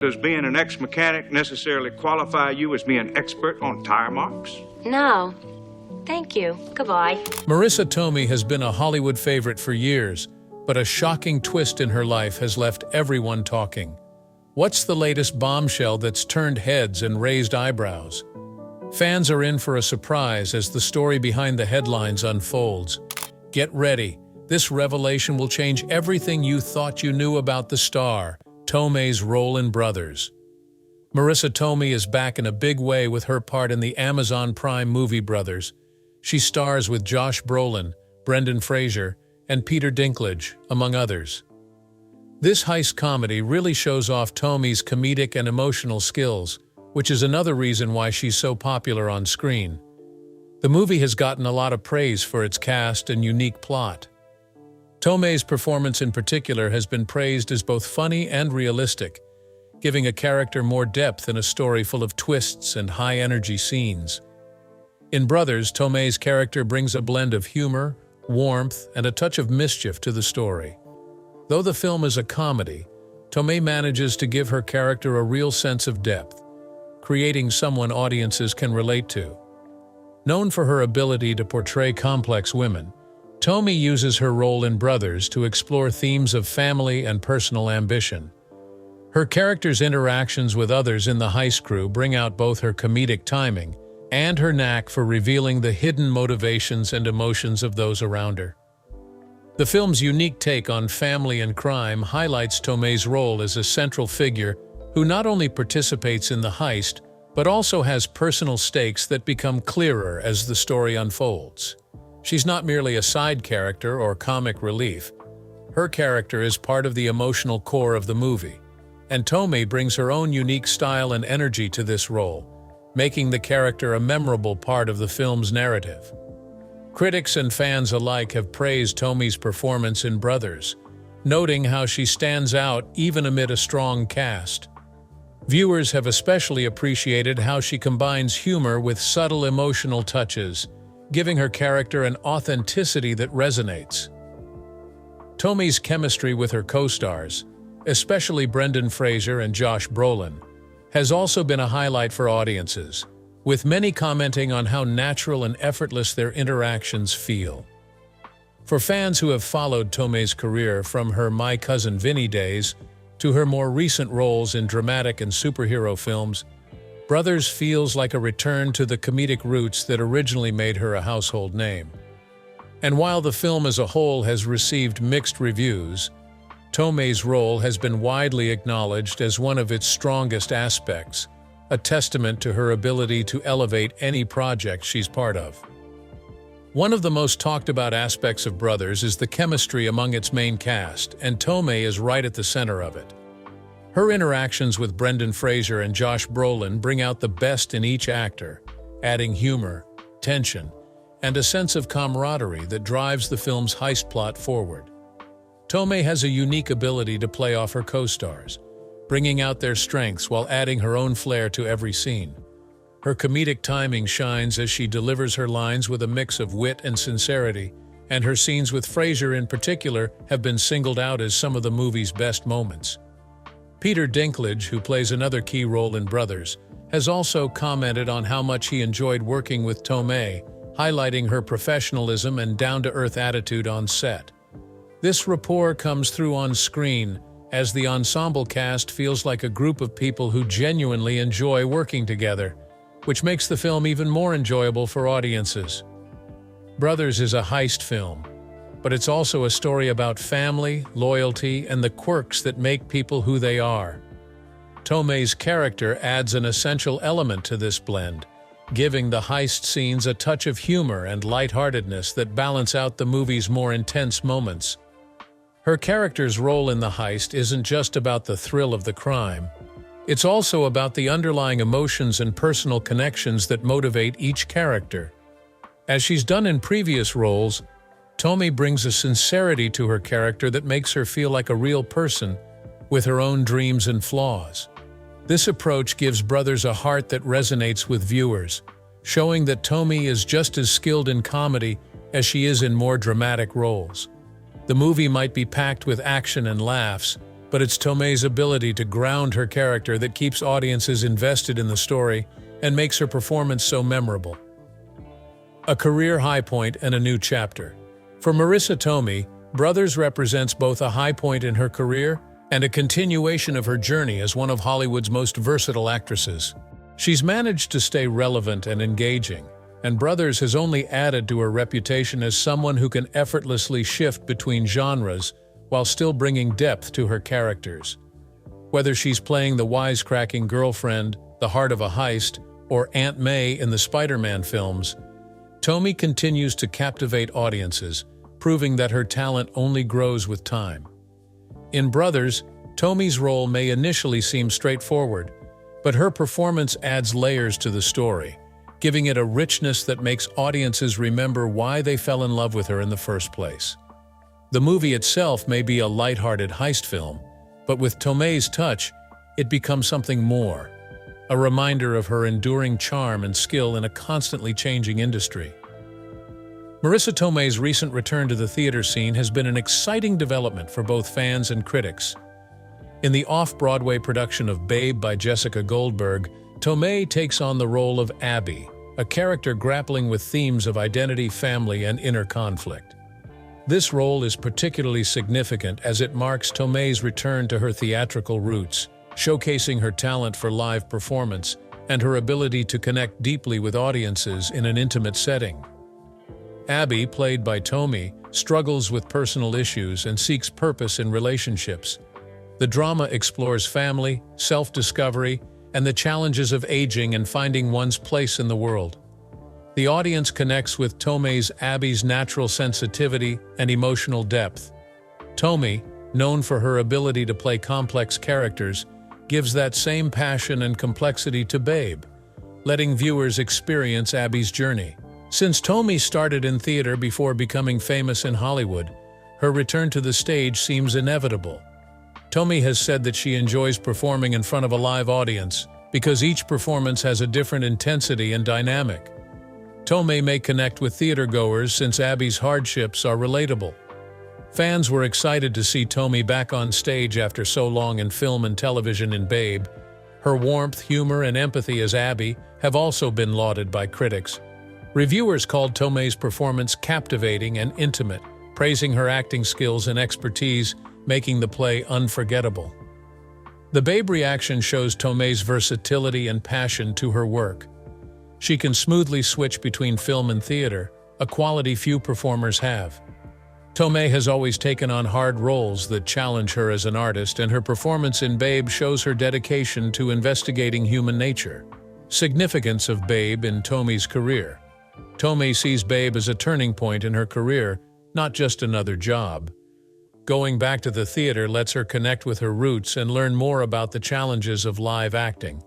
Does being an ex-mechanic necessarily qualify you as being expert on tire marks? No. Thank you. Goodbye. Marisa Tomei has been a Hollywood favorite for years, but a shocking twist in her life has left everyone talking. What's the latest bombshell that's turned heads and raised eyebrows? Fans are in for a surprise as the story behind the headlines unfolds. Get ready. This revelation will change everything you thought you knew about the star, Tomei's role in Brothers. Marisa Tomei is back in a big way with her part in the Amazon Prime movie Brothers. She stars with Josh Brolin, Brendan Fraser, and Peter Dinklage, among others. This heist comedy really shows off Tomei's comedic and emotional skills, which is another reason why she's so popular on screen. The movie has gotten a lot of praise for its cast and unique plot. Tomei's performance in particular has been praised as both funny and realistic, giving a character more depth in a story full of twists and high-energy scenes. In Brothers, Tomei's character brings a blend of humor, warmth, and a touch of mischief to the story. Though the film is a comedy, Tomei manages to give her character a real sense of depth, creating someone audiences can relate to. Known for her ability to portray complex women, Tomei uses her role in Brothers to explore themes of family and personal ambition. Her character's interactions with others in the heist crew bring out both her comedic timing and her knack for revealing the hidden motivations and emotions of those around her. The film's unique take on family and crime highlights Tomei's role as a central figure who not only participates in the heist, but also has personal stakes that become clearer as the story unfolds. She's not merely a side character or comic relief. Her character is part of the emotional core of the movie, and Tomei brings her own unique style and energy to this role, making the character a memorable part of the film's narrative. Critics and fans alike have praised Tomei's performance in Brothers, noting how she stands out even amid a strong cast. Viewers have especially appreciated how she combines humor with subtle emotional touches, giving her character an authenticity that resonates. Tomei's chemistry with her co-stars, especially Brendan Fraser and Josh Brolin, has also been a highlight for audiences, with many commenting on how natural and effortless their interactions feel. For fans who have followed Tomei's career from her My Cousin Vinny days to her more recent roles in dramatic and superhero films, Brothers feels like a return to the comedic roots that originally made her a household name. And while the film as a whole has received mixed reviews, Tomei's role has been widely acknowledged as one of its strongest aspects, a testament to her ability to elevate any project she's part of. One of the most talked about aspects of Brothers is the chemistry among its main cast, and Tomei is right at the center of it. Her interactions with Brendan Fraser and Josh Brolin bring out the best in each actor, adding humor, tension, and a sense of camaraderie that drives the film's heist plot forward. Tomei has a unique ability to play off her co-stars, bringing out their strengths while adding her own flair to every scene. Her comedic timing shines as she delivers her lines with a mix of wit and sincerity, and her scenes with Fraser in particular have been singled out as some of the movie's best moments. Peter Dinklage, who plays another key role in Brothers, has also commented on how much he enjoyed working with Tomei, highlighting her professionalism and down-to-earth attitude on set. This rapport comes through on screen, as the ensemble cast feels like a group of people who genuinely enjoy working together, which makes the film even more enjoyable for audiences. Brothers is a heist film, but it's also a story about family, loyalty, and the quirks that make people who they are. Tomei's character adds an essential element to this blend, giving the heist scenes a touch of humor and lightheartedness that balance out the movie's more intense moments. Her character's role in the heist isn't just about the thrill of the crime. It's also about the underlying emotions and personal connections that motivate each character. As she's done in previous roles, Tomei brings a sincerity to her character that makes her feel like a real person, with her own dreams and flaws. This approach gives Brothers a heart that resonates with viewers, showing that Tomei is just as skilled in comedy as she is in more dramatic roles. The movie might be packed with action and laughs, but it's Tomei's ability to ground her character that keeps audiences invested in the story and makes her performance so memorable. A career high point and a new chapter. For Marisa Tomei, Brothers represents both a high point in her career and a continuation of her journey as one of Hollywood's most versatile actresses. She's managed to stay relevant and engaging, and Brothers has only added to her reputation as someone who can effortlessly shift between genres while still bringing depth to her characters. Whether she's playing the wisecracking girlfriend, the heart of a heist, or Aunt May in the Spider-Man films, Tomei continues to captivate audiences, proving that her talent only grows with time. In Brothers, Tomei's role may initially seem straightforward, but her performance adds layers to the story, giving it a richness that makes audiences remember why they fell in love with her in the first place. The movie itself may be a lighthearted heist film, but with Tomei's touch, it becomes something more, a reminder of her enduring charm and skill in a constantly changing industry. Marisa Tomei's recent return to the theater scene has been an exciting development for both fans and critics. In the off-Broadway production of Babe by Jessica Goldberg, Tomei takes on the role of Abby, a character grappling with themes of identity, family, and inner conflict. This role is particularly significant as it marks Tomei's return to her theatrical roots, showcasing her talent for live performance and her ability to connect deeply with audiences in an intimate setting. Abby, played by Tomei, struggles with personal issues and seeks purpose in relationships. The drama explores family, self-discovery, and the challenges of aging and finding one's place in the world. The audience connects with Tomei's Abby's natural sensitivity and emotional depth. Tomei, known for her ability to play complex characters, gives that same passion and complexity to Babe, letting viewers experience Abby's journey. Since Tomei started in theater before becoming famous in Hollywood, her return to the stage seems inevitable. Tomei has said that she enjoys performing in front of a live audience because each performance has a different intensity and dynamic. Tomei may connect with theatergoers since Abby's hardships are relatable. Fans were excited to see Tomei back on stage after so long in film and television in Babe. Her warmth, humor, and empathy as Abby have also been lauded by critics. Reviewers called Tomei's performance captivating and intimate, praising her acting skills and expertise, making the play unforgettable. The Babe reaction shows Tomei's versatility and passion to her work. She can smoothly switch between film and theater, a quality few performers have. Tomei has always taken on hard roles that challenge her as an artist, and her performance in Babe shows her dedication to investigating human nature. Significance of Babe in Tomei's career. Tomei sees Babe as a turning point in her career, not just another job. Going back to the theater lets her connect with her roots and learn more about the challenges of live acting.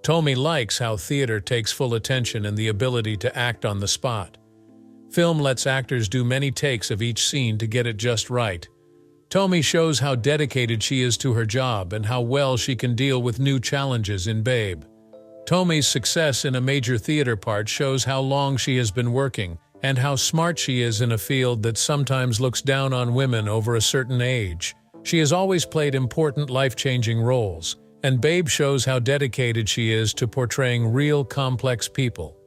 Tomei likes how theater takes full attention and the ability to act on the spot. Film lets actors do many takes of each scene to get it just right. Tomei shows how dedicated she is to her job and how well she can deal with new challenges in Babe. Tomei's success in a major theater part shows how long she has been working and how smart she is in a field that sometimes looks down on women over a certain age. She has always played important life-changing roles, and Babe shows how dedicated she is to portraying real, complex people.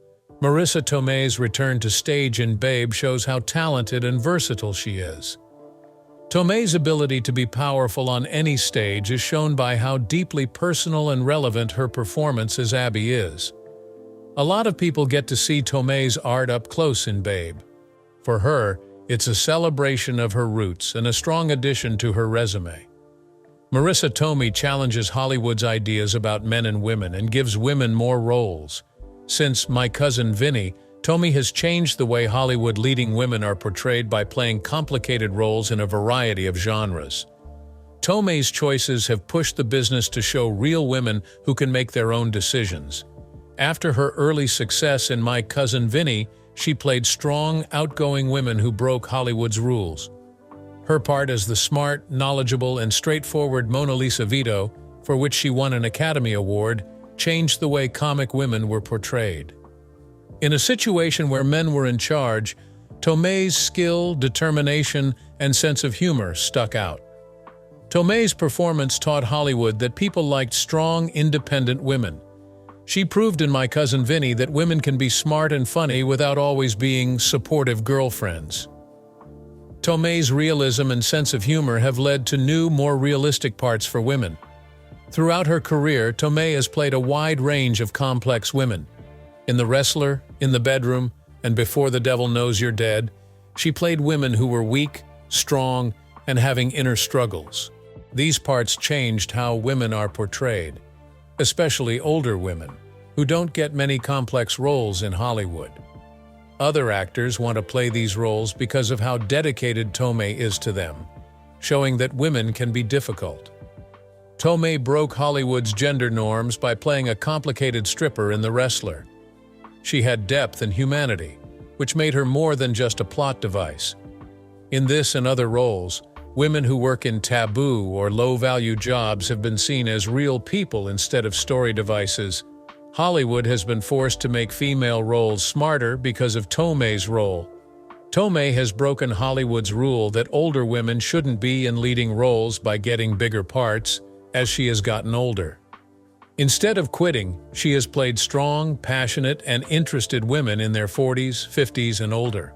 Marisa Tomei's return to stage in Babe shows how talented and versatile she is. Tomei's ability to be powerful on any stage is shown by how deeply personal and relevant her performance as Abby is. A lot of people get to see Tomei's art up close in Babe. For her, it's a celebration of her roots and a strong addition to her resume. Marisa Tomei challenges Hollywood's ideas about men and women and gives women more roles. Since My Cousin Vinny, Tomei has changed the way Hollywood leading women are portrayed by playing complicated roles in a variety of genres. Tomei's choices have pushed the business to show real women who can make their own decisions. After her early success in My Cousin Vinny, she played strong, outgoing women who broke Hollywood's rules. Her part as the smart, knowledgeable, and straightforward Mona Lisa Vito, for which she won an Academy Award, changed the way comic women were portrayed. In a situation where men were in charge, Tomei's skill, determination, and sense of humor stuck out. Tomei's performance taught Hollywood that people liked strong, independent women. She proved in My Cousin Vinny that women can be smart and funny without always being supportive girlfriends. Tomei's realism and sense of humor have led to new, more realistic parts for women. Throughout her career, Tomei has played a wide range of complex women. In The Wrestler, In the Bedroom, and Before the Devil Knows You're Dead, she played women who were weak, strong, and having inner struggles. These parts changed how women are portrayed, especially older women, who don't get many complex roles in Hollywood. Other actors want to play these roles because of how dedicated Tomei is to them, showing that women can be difficult. Tomei broke Hollywood's gender norms by playing a complicated stripper in The Wrestler. She had depth and humanity, which made her more than just a plot device. In this and other roles, women who work in taboo or low-value jobs have been seen as real people instead of story devices. Hollywood has been forced to make female roles smarter because of Tomei's role. Tomei has broken Hollywood's rule that older women shouldn't be in leading roles by getting bigger parts as she has gotten older. Instead of quitting, she has played strong, passionate, and interested women in their 40s, 50s, and older.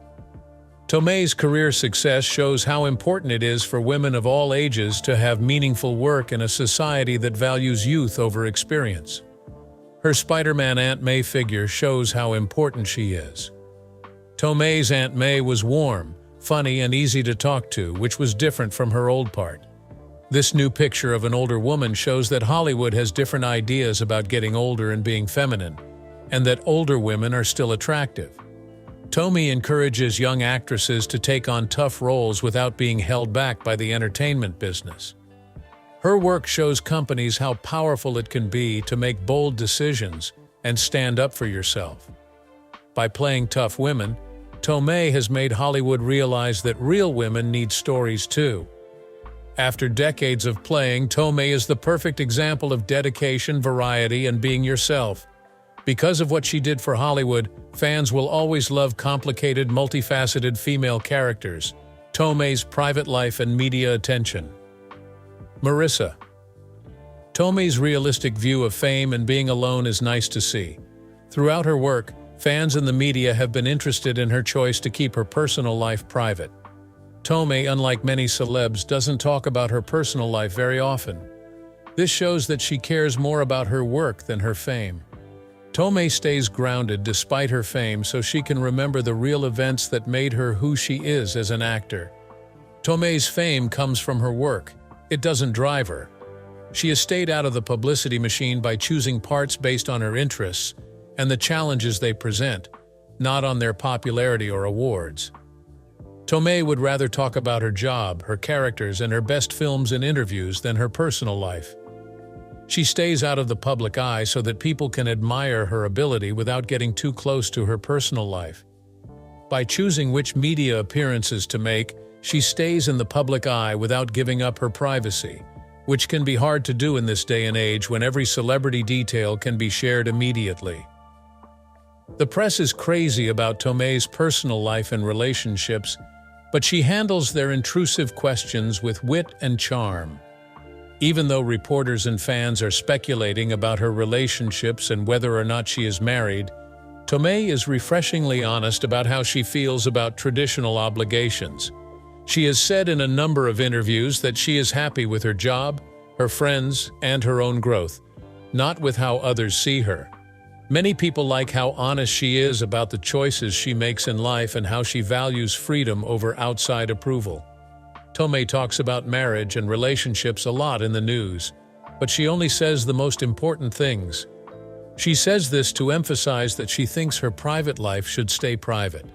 Tomei's career success shows how important it is for women of all ages to have meaningful work in a society that values youth over experience. Her Spider-Man Aunt May figure shows how important she is. Tomei's Aunt May was warm, funny, and easy to talk to, which was different from her old part. This new picture of an older woman shows that Hollywood has different ideas about getting older and being feminine, and that older women are still attractive. Tomei encourages young actresses to take on tough roles without being held back by the entertainment business. Her work shows companies how powerful it can be to make bold decisions and stand up for yourself. By playing tough women, Tomei has made Hollywood realize that real women need stories too. After decades of playing, Tomei is the perfect example of dedication, variety, and being yourself. Because of what she did for Hollywood, fans will always love complicated, multifaceted female characters. Tomei's private life and media attention. Marisa. Tomei's realistic view of fame and being alone is nice to see. Throughout her work, fans and the media have been interested in her choice to keep her personal life private. Tomei, unlike many celebs, doesn't talk about her personal life very often. This shows that she cares more about her work than her fame. Tomei stays grounded despite her fame so she can remember the real events that made her who she is as an actor. Tomei's fame comes from her work. It doesn't drive her. She has stayed out of the publicity machine by choosing parts based on her interests and the challenges they present, not on their popularity or awards. Tomei would rather talk about her job, her characters, and her best films and interviews than her personal life. She stays out of the public eye so that people can admire her ability without getting too close to her personal life. By choosing which media appearances to make, she stays in the public eye without giving up her privacy, which can be hard to do in this day and age when every celebrity detail can be shared immediately. The press is crazy about Tomei's personal life and relationships, but she handles their intrusive questions with wit and charm. Even though reporters and fans are speculating about her relationships and whether or not she is married, Tomei is refreshingly honest about how she feels about traditional obligations. She has said in a number of interviews that she is happy with her job, her friends, and her own growth, not with how others see her. Many people like how honest she is about the choices she makes in life and how she values freedom over outside approval. Tomei talks about marriage and relationships a lot in the news, but she only says the most important things. She says this to emphasize that she thinks her private life should stay private.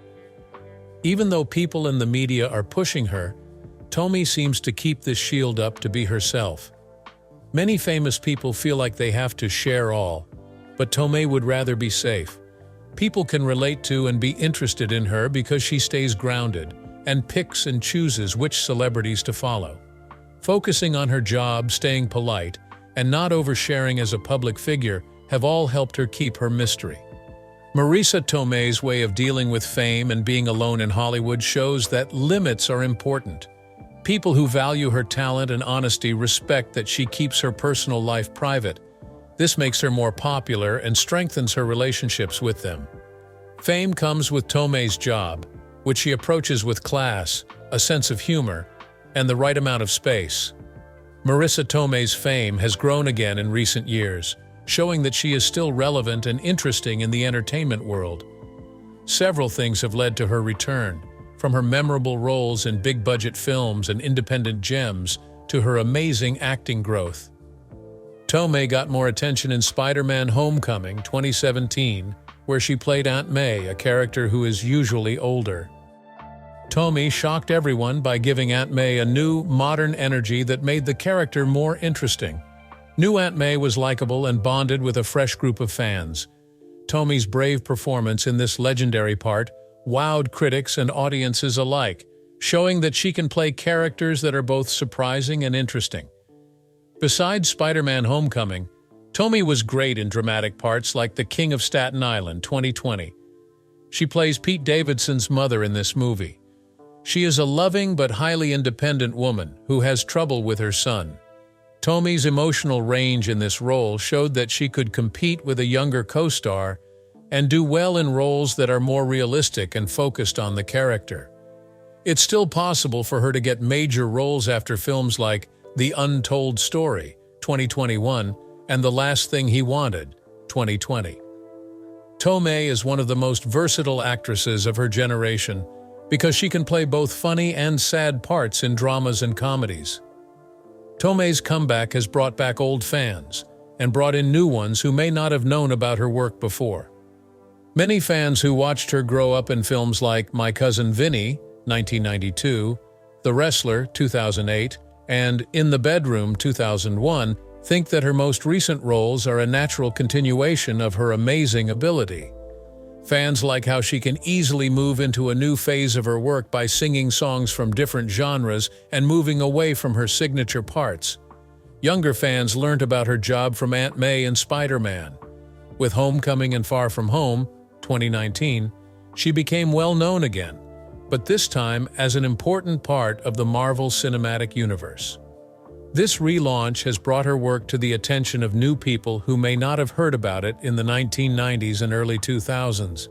Even though people in the media are pushing her, Tomei seems to keep this shield up to be herself. Many famous people feel like they have to share all, but Tomei would rather be safe. People can relate to and be interested in her because she stays grounded and picks and chooses which celebrities to follow. Focusing on her job, staying polite, and not oversharing as a public figure have all helped her keep her mystery. Marisa Tomei's way of dealing with fame and being alone in Hollywood shows that limits are important. people who value her talent and honesty respect that she keeps her personal life private. This makes her more popular and strengthens her relationships with them. Fame comes with Tomei's job, which she approaches with class, a sense of humor, and the right amount of space. Marisa Tomei's fame has grown again in recent years, showing that she is still relevant and interesting in the entertainment world. Several things have led to her return, from her memorable roles in big-budget films and independent gems to her amazing acting growth. Tomei got more attention in Spider-Man: Homecoming 2017, where she played Aunt May, a character who is usually older. Tomei shocked everyone by giving Aunt May a new, modern energy that made the character more interesting. New Aunt May was likable and bonded with a fresh group of fans. Tomei's brave performance in this legendary part wowed critics and audiences alike, showing that she can play characters that are both surprising and interesting. Besides Spider-Man: Homecoming, Tomei was great in dramatic parts like The King of Staten Island 2020. She plays Pete Davidson's mother in this movie. She is a loving but highly independent woman who has trouble with her son. Tomei's emotional range in this role showed that she could compete with a younger co-star and do well in roles that are more realistic and focused on the character. It's still possible for her to get major roles after films like The Untold Story 2021 and The Last Thing He Wanted 2020. Tomei is one of the most versatile actresses of her generation because she can play both funny and sad parts in dramas and comedies. Tomei's comeback has brought back old fans and brought in new ones who may not have known about her work before. Many fans who watched her grow up in films like My Cousin Vinny, 1992, The Wrestler, 2008, and In the Bedroom, 2001, think that her most recent roles are a natural continuation of her amazing ability. Fans like how she can easily move into a new phase of her work by singing songs from different genres and moving away from her signature parts. Younger fans learned about her job from Aunt May in Spider-Man. With Homecoming and Far From Home, 2019, she became well known again, but this time as an important part of the Marvel Cinematic Universe. This relaunch has brought her work to the attention of new people who may not have heard about it in the 1990s and early 2000s.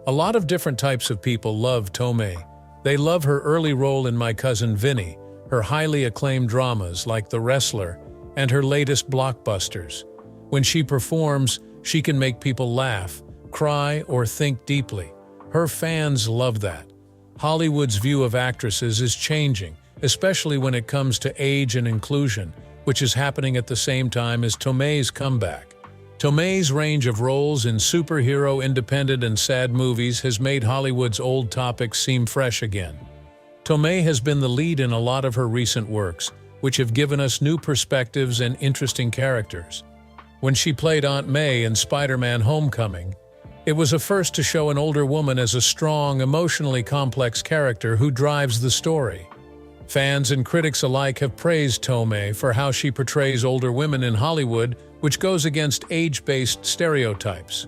A lot of different types of people love Tomei. They love her early role in My Cousin Vinny, her highly acclaimed dramas like The Wrestler, and her latest blockbusters. When she performs, she can make people laugh, cry, or think deeply. Her fans love that. Hollywood's view of actresses is changing, especially when it comes to age and inclusion, which is happening at the same time as Tomei's comeback. Tomei's range of roles in superhero, independent, and sad movies has made Hollywood's old topics seem fresh again. Tomei has been the lead in a lot of her recent works, which have given us new perspectives and interesting characters. When she played Aunt May in Spider-Man: Homecoming, it was a first to show an older woman as a strong, emotionally complex character who drives the story. Fans and critics alike have praised Tomei for how she portrays older women in Hollywood, which goes against age-based stereotypes.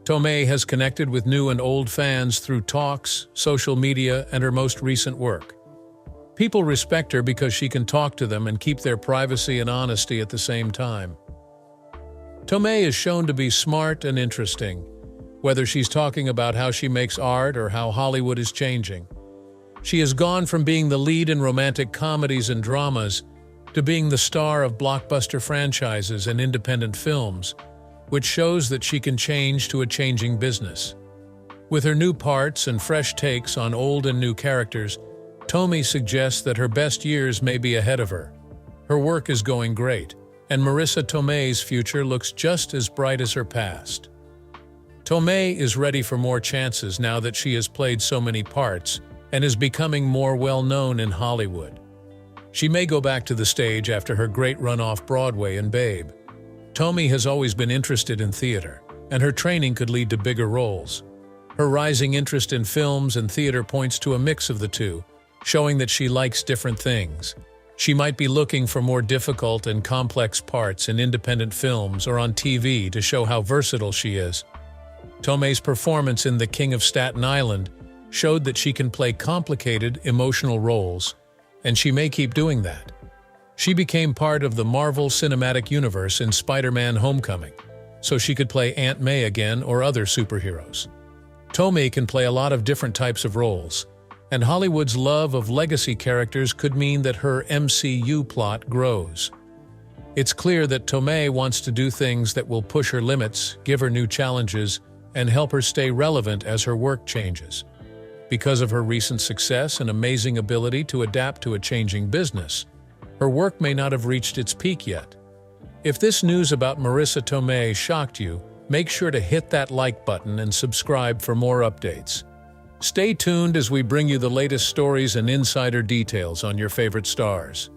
Tomei has connected with new and old fans through talks, social media, and her most recent work. People respect her because she can talk to them and keep their privacy and honesty at the same time. Tomei is shown to be smart and interesting, whether she's talking about how she makes art or how Hollywood is changing. She has gone from being the lead in romantic comedies and dramas to being the star of blockbuster franchises and independent films, which shows that she can change to a changing business. With her new parts and fresh takes on old and new characters, Tomei suggests that her best years may be ahead of her. Her work is going great, and Marisa Tomei's future looks just as bright as her past. Tomei is ready for more chances now that she has played so many parts and is becoming more well-known in Hollywood. She may go back to the stage after her great run off Broadway in Babe. Tomei has always been interested in theater, and her training could lead to bigger roles. Her rising interest in films and theater points to a mix of the two, showing that she likes different things. She might be looking for more difficult and complex parts in independent films or on TV to show how versatile she is. Tomei's performance in The King of Staten Island showed that she can play complicated, emotional roles, and she may keep doing that. She became part of the Marvel Cinematic Universe in Spider-Man: Homecoming, so she could play Aunt May again or other superheroes. Tomei can play a lot of different types of roles, and Hollywood's love of legacy characters could mean that her MCU plot grows. It's clear that Tomei wants to do things that will push her limits, give her new challenges, and help her stay relevant as her work changes. Because of her recent success and amazing ability to adapt to a changing business, her work may not have reached its peak yet. If this news about Marisa Tomei shocked you, make sure to hit that like button and subscribe for more updates. Stay tuned as we bring you the latest stories and insider details on your favorite stars.